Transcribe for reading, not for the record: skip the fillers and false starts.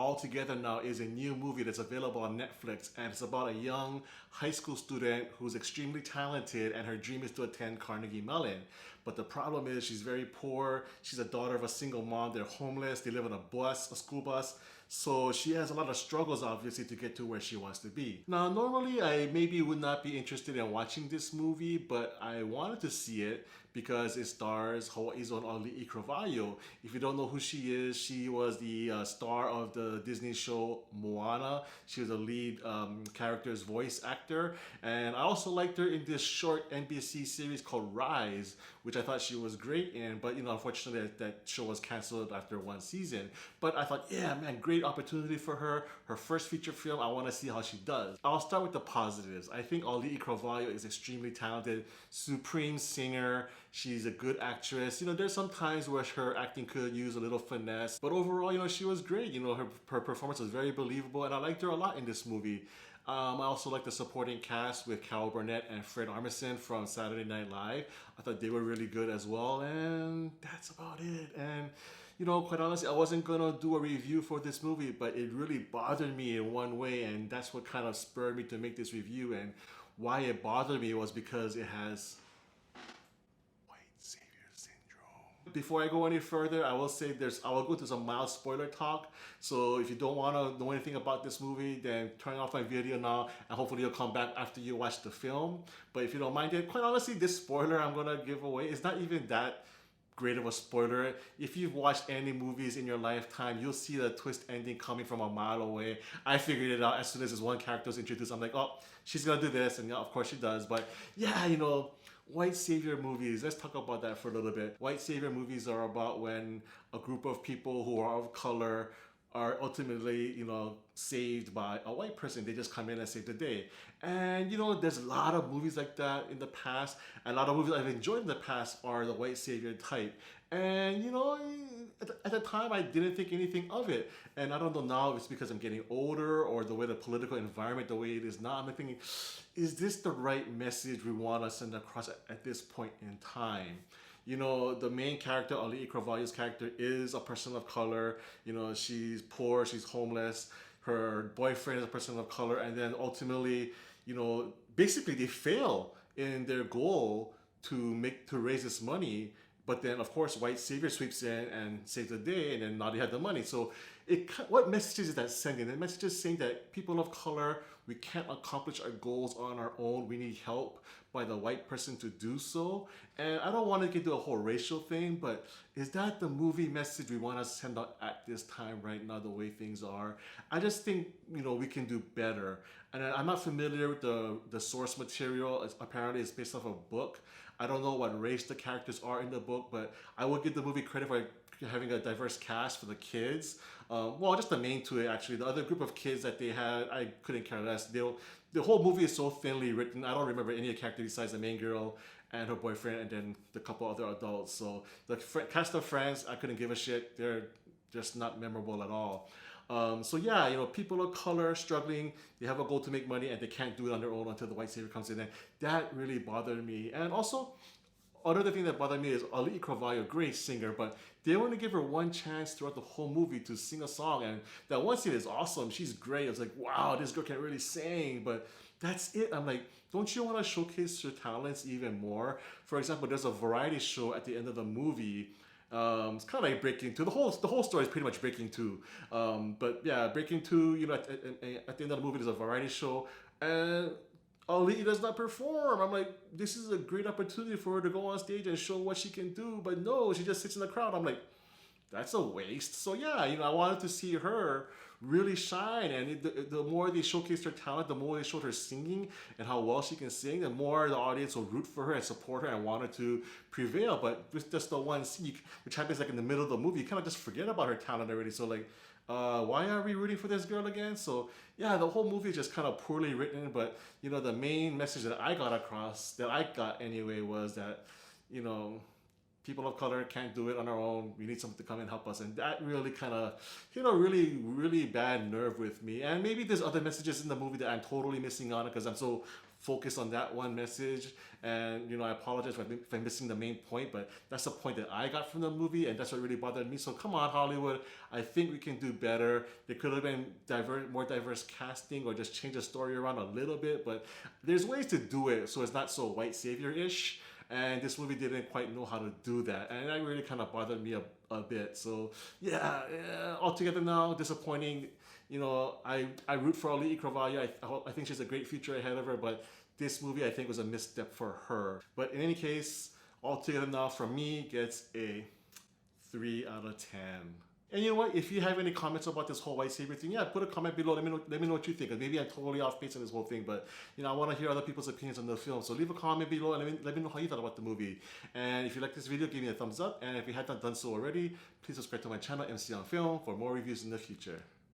all together now is a new movie that's available on Netflix, and it's about a young high school student who's extremely talented, and her dream is to attend Carnegie Mellon. But the problem is she's very poor. She's a daughter of a single mom. They're homeless. They live on a school bus. So she has a lot of struggles, obviously, to get to where she wants to be. Now, normally I maybe would not be interested in watching this movie, but I wanted to see it because it stars Hawaii's own Auli'i Cravalho. If you don't know who she is, she was the star of the Disney show Moana. She was a lead character's voice actor. And I also liked her in this short NBC series called Rise, which I thought she was great in. But, unfortunately, that show was canceled after one season. But I thought, yeah, man, great opportunity for her. Her first feature film, I want to see how she does. I'll start with the positives. I think Auli'i Cravalho is extremely talented, supreme singer. She's a good actress. There's some times where her acting could use a little finesse, but overall, she was great. Her performance was very believable, and I liked her a lot in this movie. I also like the supporting cast with Carol Burnett and Fred Armisen from Saturday Night Live. I thought they were really good as well, and that's about it. And quite honestly, I wasn't gonna do a review for this movie, but it really bothered me in one way, and that's what kind of spurred me to make this review. And why it bothered me was because it has before I go any further, I will say I will go to some mild spoiler talk. So if you don't want to know anything about this movie, then turn off my video now, and hopefully you'll come back after you watch the film. But if you don't mind it, quite honestly, this spoiler I'm gonna give away is not even that great of a spoiler. If you've watched any movies in your lifetime, you'll see the twist ending coming from a mile away. I figured it out as soon as this one character was introduced. I'm like, oh, she's gonna do this, and yeah, of course she does. But yeah, white savior movies, let's talk about that for a little bit. White savior movies are about when a group of people who are of color are ultimately, saved by a white person. They just come in and save the day. And, there's a lot of movies like that in the past. And a lot of movies I've enjoyed in the past are the white savior type. And, at the time, I didn't think anything of it. And I don't know now if it's because I'm getting older or the way the political environment, the way it is now. I'm thinking, is this the right message we want to send across at this point in time? The main character, Auli'i Cravalho's character, is a person of color. She's poor, she's homeless. Her boyfriend is a person of color. And then ultimately, basically they fail in their goal to raise this money. But then, of course, white savior sweeps in and saves the day, and then now they have the money. So what messages is that sending? The message is saying that people of color, we can't accomplish our goals on our own. We need help by the white person to do so. And I don't want to get into a whole racial thing, but is that the movie message we want to send out at this time right now, the way things are? I just think, we can do better. And I'm not familiar with the source material. Apparently it's based off a book. I don't know what race the characters are in the book, but I would give the movie credit for having a diverse cast for the kids. Just the main two, actually. The other group of kids that they had, I couldn't care less. The whole movie is so thinly written. I don't remember any character besides the main girl and her boyfriend and then the couple other adults. So the cast of friends, I couldn't give a shit. They're just not memorable at all. People of color struggling, they have a goal to make money and they can't do it on their own until the white savior comes in. And that really bothered me. And also, another thing that bothered me is Auli'i Cravalho, great singer, but they only give her one chance throughout the whole movie to sing a song. And that one scene is awesome. She's great. I was like, wow, this girl can really sing. But that's it. I'm like, don't you want to showcase her talents even more? For example, there's a variety show at the end of the movie. It's kind of like Breaking 2. The whole story is pretty much Breaking 2. But yeah, Breaking 2, at the end of the movie, there's a variety show. And Auli'i does not perform. I'm like, this is a great opportunity for her to go on stage and show what she can do. But no, she just sits in the crowd. I'm like, that's a waste. So yeah, I wanted to see her really shine. And the more they showcased her talent, the more they showed her singing and how well she can sing, the more the audience will root for her and support her and want her to prevail. But with just the one scene, which happens like in the middle of the movie, you kind of just forget about her talent already. So like, why are we rooting for this girl again? So yeah, the whole movie is just kind of poorly written. But the main message that I got anyway, was that people of color can't do it on our own. We need someone to come and help us. And that really kind of, really, really bad nerve with me. And maybe there's other messages in the movie that I'm totally missing on because I'm so focus on that one message. And I apologize if I'm missing the main point, but that's the point that I got from the movie, and that's what really bothered me. So come on, Hollywood, I think we can do better. There could have been more diverse casting, or just change the story around a little bit, but there's ways to do it so it's not so white savior-ish. And this movie didn't quite know how to do that, and that really kind of bothered me a bit. So yeah, altogether now, disappointing. I root for Auli'i Cravalho. I think she has a great future ahead of her, but this movie I think was a misstep for her. But in any case, altogether now from me gets a 3 out of 10. And you know what? If you have any comments about this whole white savior thing, yeah, put a comment below. Let me know what you think. Cause maybe I'm totally off base on this whole thing, but I want to hear other people's opinions on the film. So leave a comment below and let me know how you thought about the movie. And if you like this video, give me a thumbs up. And if you have not done so already, please subscribe to my channel, MC on Film, for more reviews in the future.